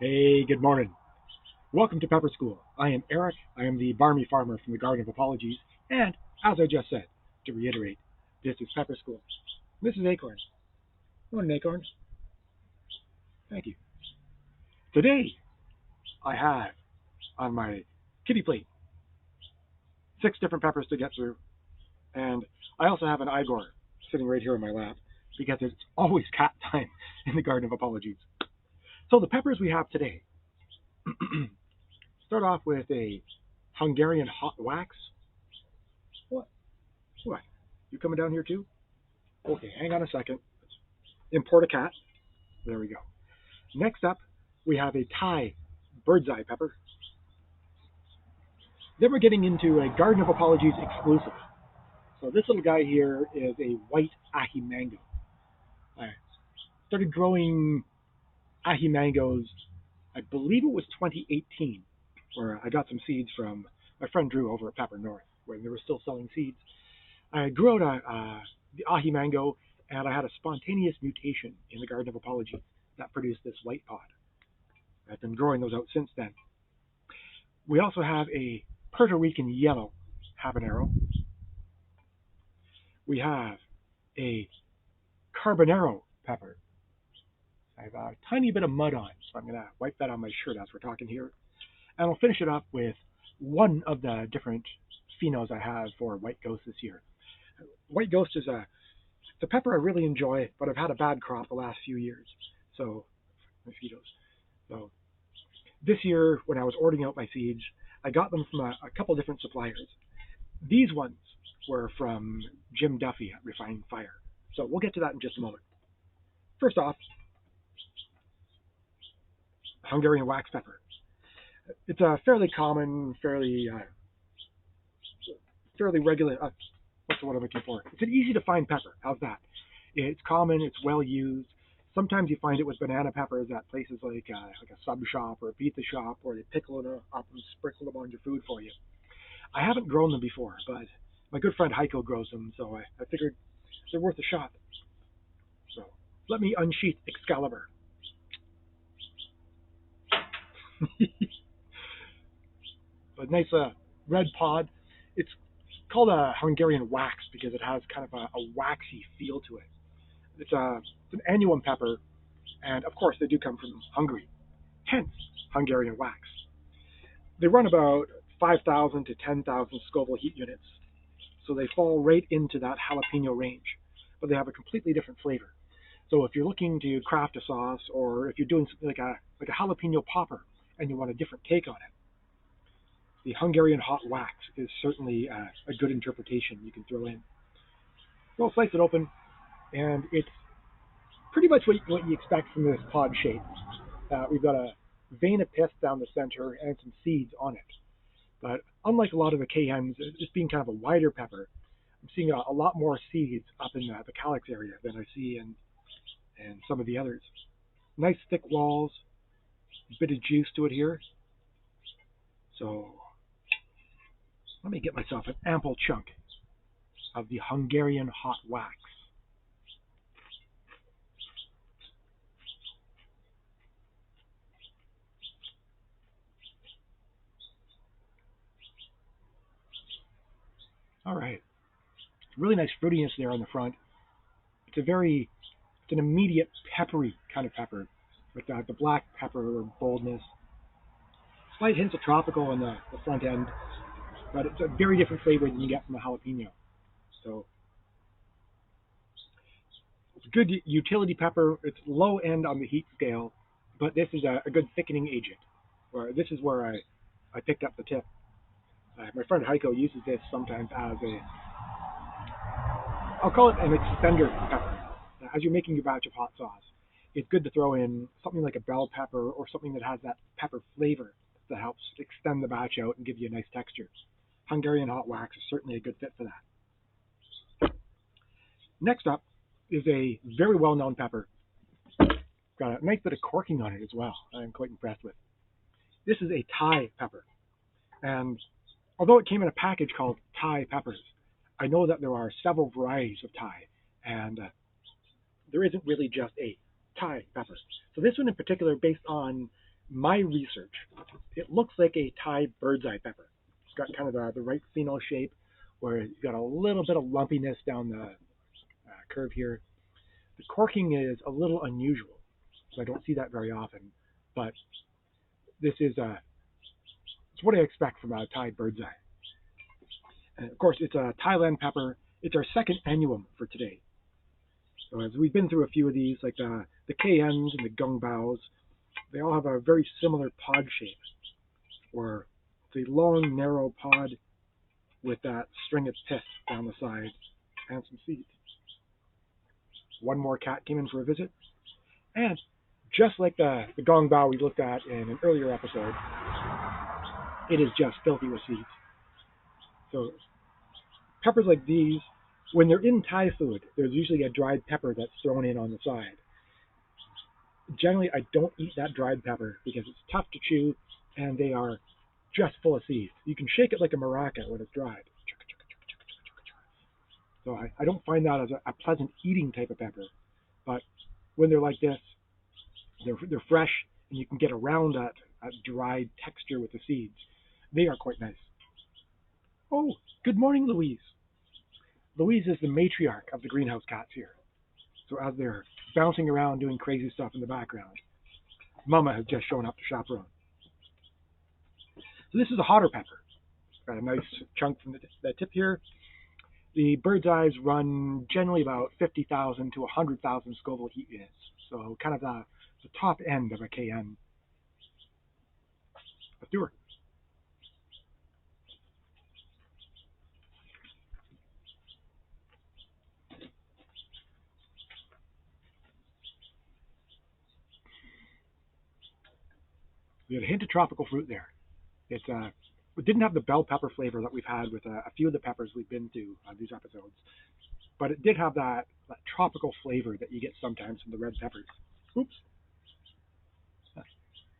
Hey, good morning. Welcome to Pepper School. I am Erik. I am the Barmy farmer from the Garden of Apologies. And as I just said, to reiterate, this is Pepper School. This is Acorn. Morning, Acorn. Thank you. Today, I have on my kitty plate 6 different peppers to get through. And I also have an Igor sitting right here in my lap because it's always cat time in the Garden of Apologies. So the peppers we have today start off with a Hungarian hot wax. What? What? You coming down here too? Okay, hang on a second. Import a cat. There we go. Next up, we have a Thai bird's eye pepper. Then we're getting into a Garden of Apologies exclusive. So this little guy here is a white Aji Mango. I started growing Aji Mangoes, I believe it was 2018, where I got some seeds from my friend Drew over at Pepper North, where they were still selling seeds. I grew out the Aji Mango, and I had a spontaneous mutation in the Garden of Apologies that produced this white pod. I've been growing those out since then. We also have a Puerto Rican Yellow Habanero. We have a Carbonero pepper. I have a tiny bit of mud on, so I'm going to wipe that on my shirt as we're talking here. And I'll finish it up with one of the different phenos I have for White Ghost this year. White Ghost is a pepper I really enjoy, but I've had a bad crop the last few years. So, mosquitoes. So, this year, when I was ordering out my seeds, I got them from a couple different suppliers. These ones were from Jim Duffy at Refined Fire. So we'll get to that in just a moment. First off, Hungarian wax pepper. It's a fairly common, fairly regular. What's the word I'm looking for? It's an easy to find pepper. How's that? It's common. It's well used. Sometimes you find it with banana peppers at places like a sub shop or a pizza shop, where they pickle it up and sprinkle them on your food for you. I haven't grown them before, but my good friend Heiko grows them, so I figured they're worth a shot. So let me unsheath Excalibur. A nice red pod. It's called a Hungarian wax because it has kind of a waxy feel to it. It's an annuum pepper, and of course they do come from Hungary, hence Hungarian wax. They run about 5,000 to 10,000 Scoville heat units, so they fall right into that jalapeno range, but they have a completely different flavor. So if you're looking to craft a sauce, or if you're doing something like a jalapeno popper and you want a different take on it, the Hungarian hot wax is certainly a good interpretation you can throw in. We'll slice it open, and it's pretty much what you expect from this pod shape. We've got a vein of pith down the center and some seeds on it. But unlike a lot of the cayennes, this being kind of a wider pepper, I'm seeing a lot more seeds up in the calyx area than I see in some of the others. Nice thick walls, a bit of juice to it here. So let me get myself an ample chunk of the Hungarian hot wax. All right. Really nice fruitiness there on the front. It's an immediate peppery kind of pepper with the black pepper boldness. Slight hints of tropical on the front end, but it's a very different flavor than you get from a jalapeno. So it's a good utility pepper. It's low end on the heat scale, but this is a good thickening agent. This is where I picked up the tip. My friend Heiko uses this sometimes as I'll call it an extender pepper. As you're making your batch of hot sauce, it's good to throw in something like a bell pepper or something that has that pepper flavor that helps extend the batch out and give you a nice texture. Hungarian hot wax is certainly a good fit for that. Next up is a very well-known pepper. Got a nice bit of corking on it as well. I'm quite impressed with. This is a Thai pepper. And although it came in a package called Thai peppers, I know that there are several varieties of Thai, and there isn't really just a Thai pepper. So this one in particular, based on my research, it looks like a Thai bird's eye pepper. It's got kind of the right pheno shape, where you've got a little bit of lumpiness down the curve here. The corking is a little unusual, so I don't see that very often. But this is it's what I expect from a Thai bird's eye. And of course, it's a Thailand pepper. It's our second annuum for today. So as we've been through a few of these, like the KNs and the gung baos, they all have a very similar pod shape, where it's a long, narrow pod with that string of pith down the side and some seeds. One more cat came in for a visit, and just like the gong bao we looked at in an earlier episode, it is just filthy with seeds. So peppers like these, when they're in Thai food, there's usually a dried pepper that's thrown in on the side. Generally, I don't eat that dried pepper because it's tough to chew, and they are just full of seeds. You can shake it like a maraca when it's dried. So I don't find that as a pleasant eating type of pepper. But when they're like this, they're fresh, and you can get around that dried texture with the seeds. They are quite nice. Oh, good morning, Louise. Louise is the matriarch of the greenhouse cats here. So as they're bouncing around doing crazy stuff in the background, Mama has just shown up to chaperone. So this is a hotter pepper. Got a nice chunk from the tip here. The bird's eyes run generally about 50,000 to 100,000 Scoville heat units. So kind of the top end of a KN. Let's do her. We had a hint of tropical fruit there. It didn't have the bell pepper flavor that we've had with a few of the peppers we've been to on these episodes, but it did have that tropical flavor that you get sometimes from the red peppers. Oops.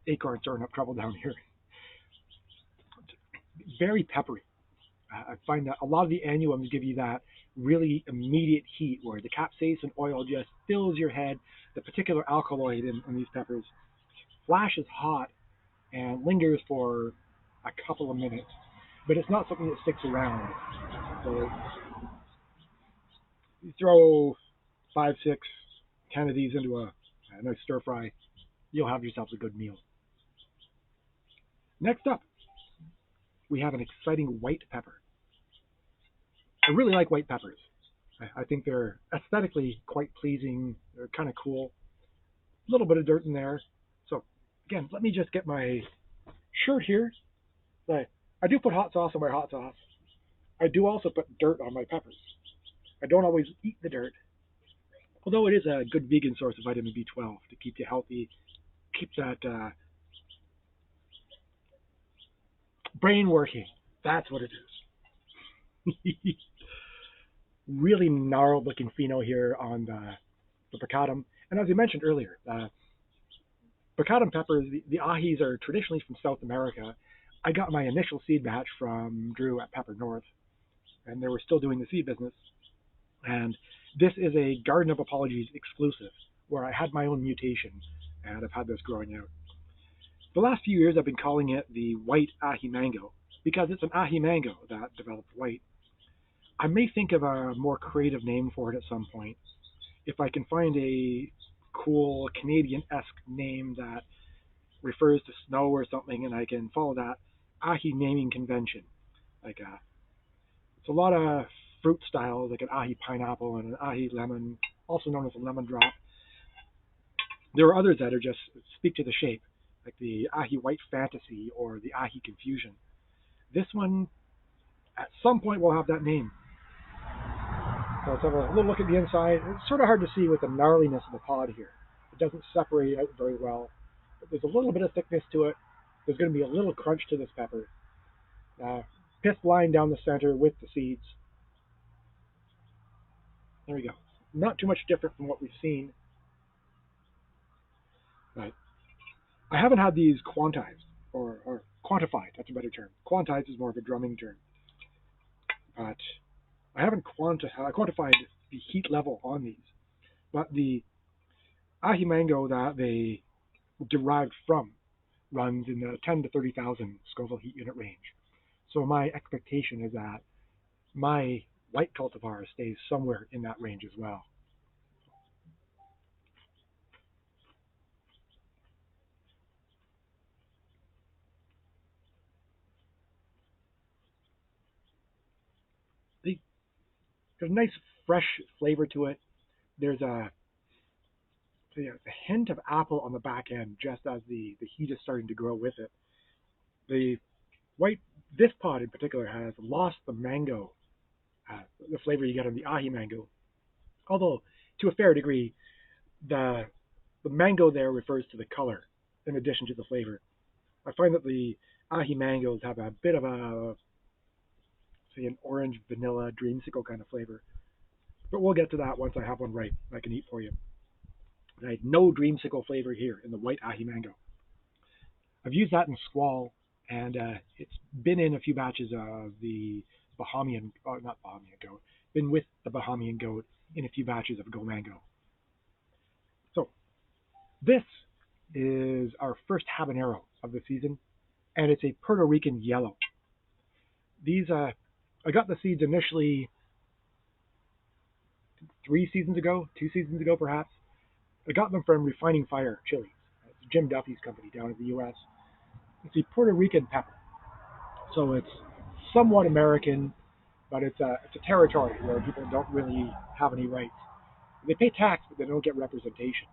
Acorns are enough trouble down here. Very peppery. I find that a lot of the annuums give you that really immediate heat where the capsaicin oil just fills your head. The particular alkaloid in these peppers flashes hot and lingers for a couple of minutes, but it's not something that sticks around. So you throw 5, 6, 10 of these into a nice stir fry, you'll have yourself a good meal. Next up, we have an exciting white pepper. I really like white peppers. I think they're aesthetically quite pleasing. They're kind of cool. A little bit of dirt in there. So again, let me just get my shirt here. I do put hot sauce on my hot sauce. I do also put dirt on my peppers. I don't always eat the dirt, although it is a good vegan source of vitamin B12 to keep you healthy, keep that brain working. That's what it is. Really gnarled looking pheno here on the baccatum. And as I mentioned earlier, baccatum peppers, the ahis are traditionally from South America. I got my initial seed batch from Drew at Pepper North, and they were still doing the seed business. And this is a Garden of Apologies exclusive, where I had my own mutation, and I've had this growing out. The last few years I've been calling it the white Aji Mango, because it's an Aji Mango that developed white. I may think of a more creative name for it at some point. If I can find a cool Canadian-esque name that refers to snow or something, and I can follow that ahi naming convention. It's a lot of fruit styles, like an ahi pineapple and an ahi lemon, also known as a lemon drop. There are others that are just speak to the shape, like the ahi white fantasy or the ahi confusion. This one, at some point, will have that name. So let's have a little look at the inside. It's sort of hard to see with the gnarliness of the pod here. It doesn't separate out very well. But there's a little bit of thickness to it. There's going to be a little crunch to this pepper. Pith line down the center with the seeds. There we go. Not too much different from what we've seen. But I haven't had these quantized or quantified. That's a better term. Quantized is more of a drumming term. But I haven't quantified the heat level on these. But the Aji Mango that they derived from runs in the 10 to 30,000 Scoville heat unit range. So my expectation is that my white cultivar stays somewhere in that range as well. There's a nice fresh flavor to it. There's a hint of apple on the back end just as the heat is starting to grow with it. The white, this pod in particular has lost the mango, the flavor you get on the Aji Mango. Although, to a fair degree, the mango there refers to the color in addition to the flavor. I find that the Aji Mangoes have a bit of a, say, an orange vanilla dreamsicle kind of flavor. But we'll get to that once I have one right I can eat for you. I had no dreamsicle flavor here in the white Aji Mango. I've used that in Squall, and it's been in a few batches of the Bahamian, not Bahamian goat, been with the Bahamian goat in a few batches of Go Mango. So this is our first habanero of the season, and it's a Puerto Rican yellow. These, I got the seeds initially 2 seasons ago perhaps. I got them from Refining Fire Chilies. It's Jim Duffy's company down in the U.S. It's a Puerto Rican pepper, so it's somewhat American, but it's a territory where people don't really have any rights. They pay tax, but they don't get representation.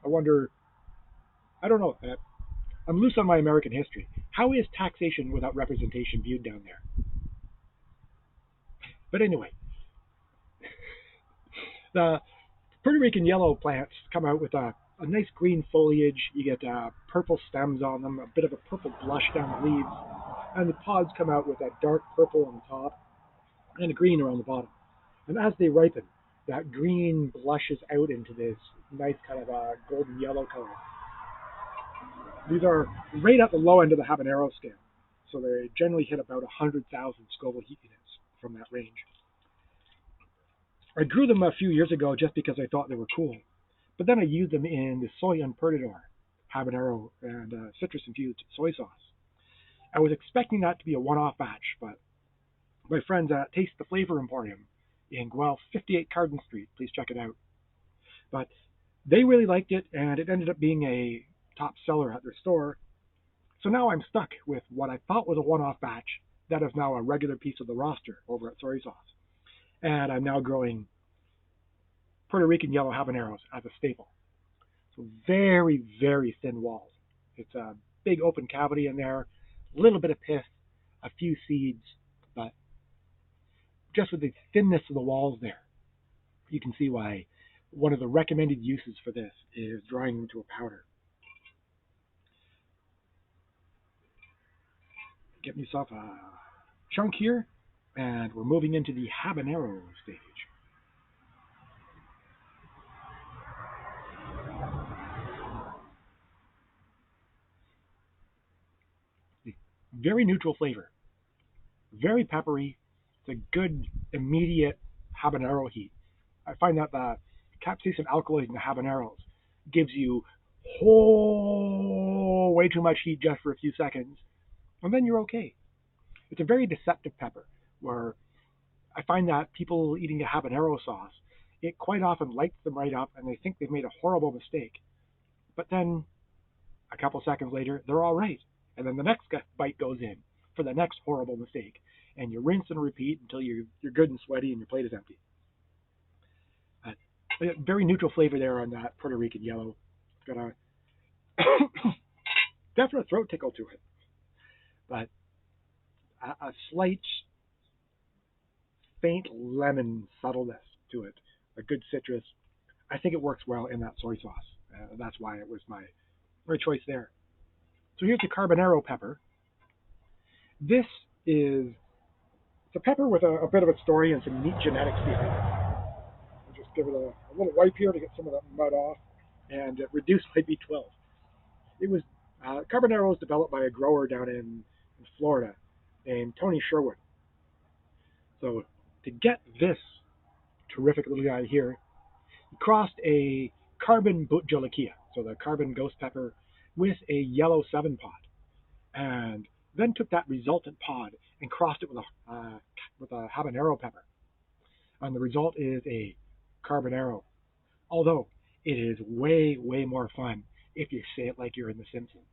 I wonder. I don't know. I'm loose on my American history. How is taxation without representation viewed down there? But anyway, the Puerto Rican yellow plants come out with a nice green foliage. You get purple stems on them, a bit of a purple blush down the leaves, and the pods come out with a dark purple on the top and a green around the bottom. And as they ripen, that green blushes out into this nice kind of a golden yellow color. These are right at the low end of the habanero scale, so they generally hit about 100,000 Scoville heat units from that range. I grew them a few years ago just because I thought they were cool, but then I used them in the soy unperdidor, habanero, and citrus-infused soy sauce. I was expecting that to be a one-off batch, but my friends at Taste the Flavor Emporium in Guelph, 58 Carden Street, please check it out. But they really liked it, and it ended up being a top seller at their store. So now I'm stuck with what I thought was a one-off batch that is now a regular piece of the roster over at Soy Sauce. And I'm now growing Puerto Rican Yellow Habaneros as a staple. So very, very thin walls. It's a big open cavity in there, a little bit of pith, a few seeds, but just with the thinness of the walls there, you can see why one of the recommended uses for this is drying them to a powder. Get myself a chunk here, and we're moving into the habanero stage. Very neutral flavor, very peppery. It's a good immediate habanero heat. I find that the capsaicin alkaloid in the habaneros gives you way too much heat just for a few seconds, and then you're okay. It's a very deceptive pepper, where I find that people eating a habanero sauce, it quite often lights them right up, and they think they've made a horrible mistake. But then a couple seconds later, they're all right. And then the next bite goes in for the next horrible mistake. And you rinse and repeat until you're good and sweaty and your plate is empty. Very neutral flavor there on that Puerto Rican yellow. It's got a definite throat tickle to it. But a slight, faint lemon subtleness to it. A good citrus. I think it works well in that soy sauce. That's why it was my choice there. So here's the Carbonero pepper. This is a pepper with a bit of a story and some neat genetics behind it. I'll just give it a little wipe here to get some of that mud off and reduce my B12. It was Carbonero was developed by a grower down in Florida named Tony Sherwood. So to get this terrific little guy here, he crossed a carbon jolokia, so the carbon ghost pepper, with a yellow 7 pod, and then took that resultant pod and crossed it with a habanero pepper. And the result is a carbonero. Although it is way, way more fun if you say it like you're in The Simpsons.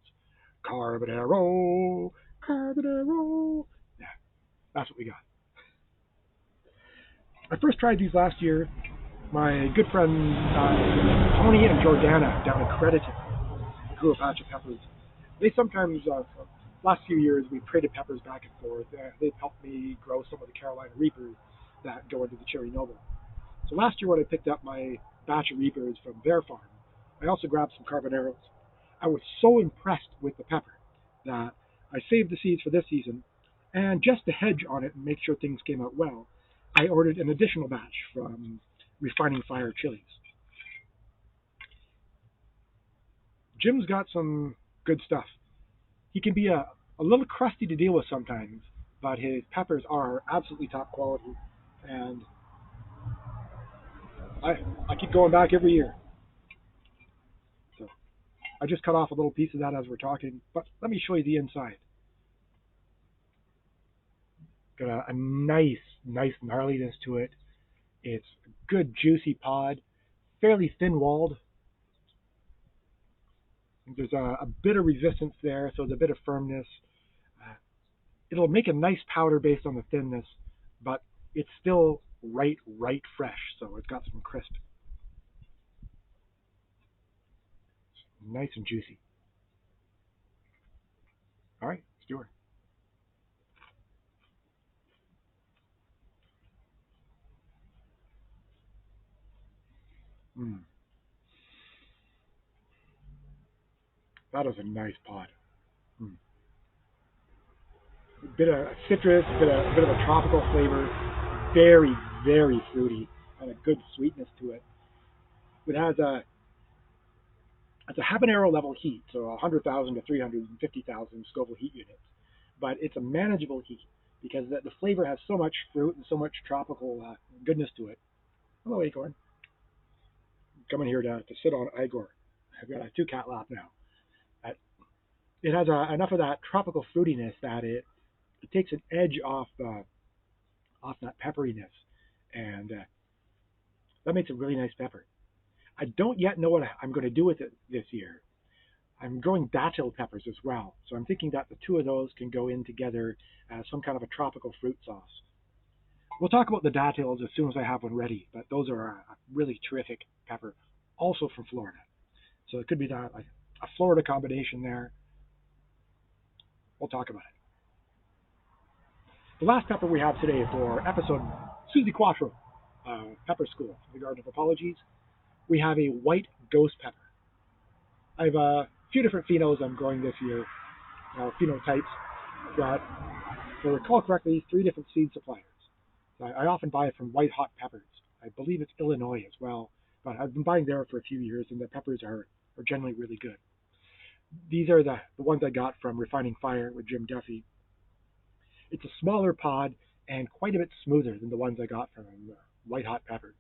Carbonero, carbonero. Yeah, that's what we got. I first tried these last year. My good friends Tony and Jordana down in Crediton grew a batch of peppers. They sometimes, last few years, we've traded peppers back and forth. They've helped me grow some of the Carolina Reapers that go into the Cherry Noble. So last year when I picked up my batch of Reapers from their farm, I also grabbed some Carboneros. I was so impressed with the pepper that I saved the seeds for this season, and just to hedge on it and make sure things came out well, I ordered an additional batch from Refining Fire Chilies. Jim's got some good stuff. He can be a little crusty to deal with sometimes, but his peppers are absolutely top quality, and I keep going back every year. So I just cut off a little piece of that as we're talking, but let me show you the inside. Got a nice gnarliness to it. It's a good juicy pod, fairly thin-walled. There's a bit of resistance there, so there's a bit of firmness. It'll make a nice powder based on the thinness, but it's still right fresh, so it's got some crisp. Nice and juicy. All right, let's do it. That is a nice pod. Mm. A bit of citrus, a bit of a tropical flavor, very fruity, and a good sweetness to it. It has it's a habanero level heat, so 100,000 to 350,000 Scoville heat units, but it's a manageable heat because the flavor has so much fruit and so much tropical goodness to it. Hello, Acorn. Coming here to sit on Igor. I've got a 2-cat lap now. It has enough of that tropical fruitiness that it takes an edge off that pepperiness, and that makes a really nice pepper. I don't yet know what I'm going to do with it this year. I'm growing datil peppers as well, so I'm thinking that the two of those can go in together as some kind of a tropical fruit sauce. We'll talk about the datils as soon as I have one ready, but those are a really terrific pepper, also from Florida. So it could be that, like a Florida combination there. We'll talk about it. The last pepper we have today for episode Susie Quattro, Pepper School, the Garden of Apologies, we have a white ghost pepper. I have a few different phenos I'm growing this year, phenotypes, but if I recall correctly, 3 different seed suppliers. I often buy it from White Hot Peppers. I believe it's Illinois as well, but I've been buying there for a few years, and the peppers are generally really good. These are the ones I got from Refining Fire with Jim Duffy. It's a smaller pod and quite a bit smoother than the ones I got from White Hot Peppers.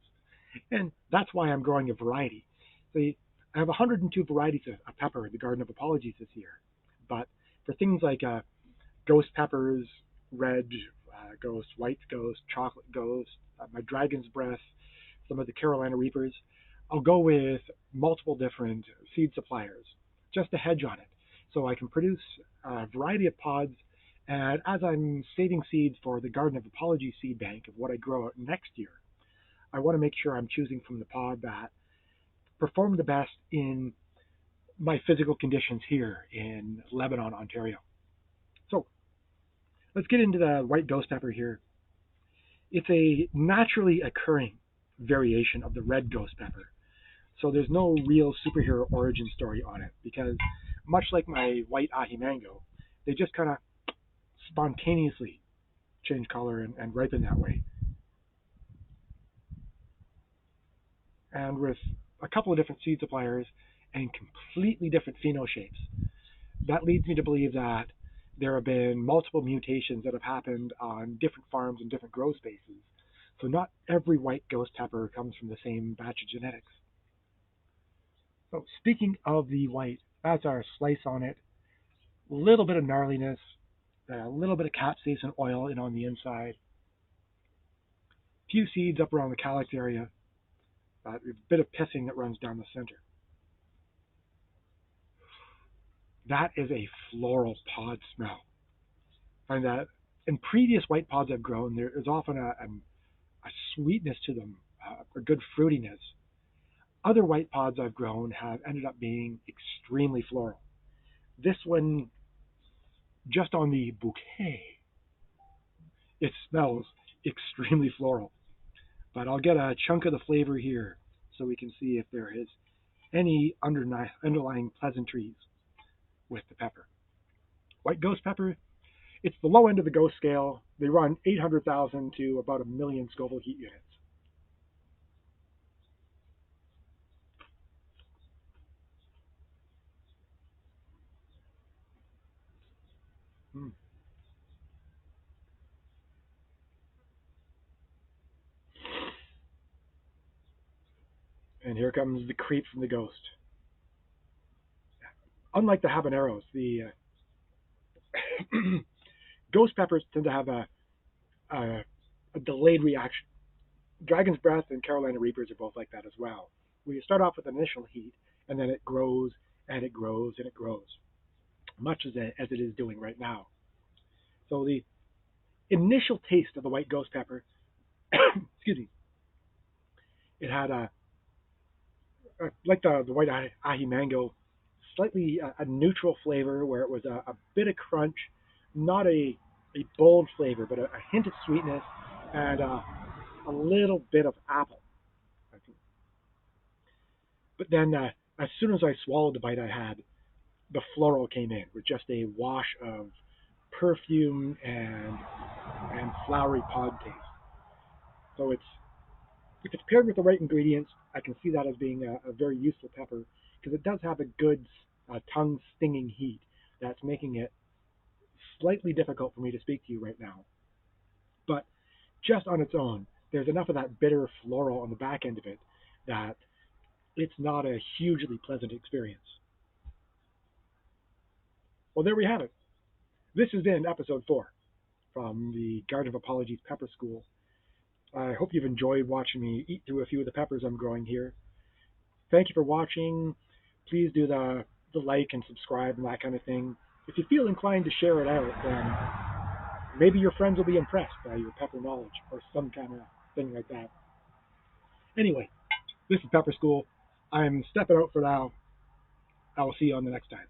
And that's why I'm growing a variety. See, I have 102 varieties of pepper in the Garden of Apologies this year. But for things like ghost peppers, red ghost, white ghost, chocolate ghost, my dragon's breath, some of the Carolina Reapers, I'll go with multiple different seed suppliers just to hedge on it. So I can produce a variety of pods. And as I'm saving seeds for the Garden of Apologies seed bank of what I grow next year, I want to make sure I'm choosing from the pod that perform the best in my physical conditions here in Lebanon, Ontario. So let's get into the white ghost pepper here. It's a naturally occurring variation of the red ghost pepper. So there's no real superhero origin story on it because much like my white Aji Mango, they just kind of spontaneously change color and ripen that way. And with a couple of different seed suppliers and completely different phenoshapes, that leads me to believe that there have been multiple mutations that have happened on different farms and different grow spaces. So not every white ghost pepper comes from the same batch of genetics. So speaking of the white That's our slice on it. A little bit of gnarliness, a little bit of capsaicin oil in on the inside. A few seeds up around the calyx area, a bit of pissing that runs down the center. That is a floral pod smell. I find that in previous white pods I've grown, there is often a sweetness to them, a good fruitiness. Other white pods I've grown have ended up being extremely floral. This one, just on the bouquet, it smells extremely floral. But I'll get a chunk of the flavor here so we can see if there is any underlying pleasantries with the pepper. White ghost pepper, it's the low end of the ghost scale. They run 800,000 to about a million Scoville heat units. Mm. And here comes the creep from the ghost. Unlike the habaneros, the ghost peppers tend to have a, a delayed reaction. Dragon's Breath and Carolina Reapers are both like that as well. We start off with an initial heat, and then it grows and it grows and it grows, much as it is doing right now. So the initial taste of the white ghost pepper, excuse me, it had like the white aji mango, slightly a neutral flavor where it was a bit of crunch, not a bold flavor, but a hint of sweetness and a little bit of apple. But then as soon as I swallowed the bite I had, the floral came in with just a wash of perfume and flowery pod taste. So it's if it's paired with the right ingredients, I can see that as being a very useful pepper because it does have a good tongue stinging heat that's making it slightly difficult for me to speak to you right now. But just on its own, there's enough of that bitter floral on the back end of it that it's not a hugely pleasant experience. Well, there we have it. This has been episode 4 from the Garden of Apologies Pepper School. I hope you've enjoyed watching me eat through a few of the peppers I'm growing here. Thank you for watching. Please do the like and subscribe and that kind of thing. If you feel inclined to share it out, then maybe your friends will be impressed by your pepper knowledge or some kind of thing like that. Anyway, this is Pepper School. I'm stepping out for now. I will see you on the next time.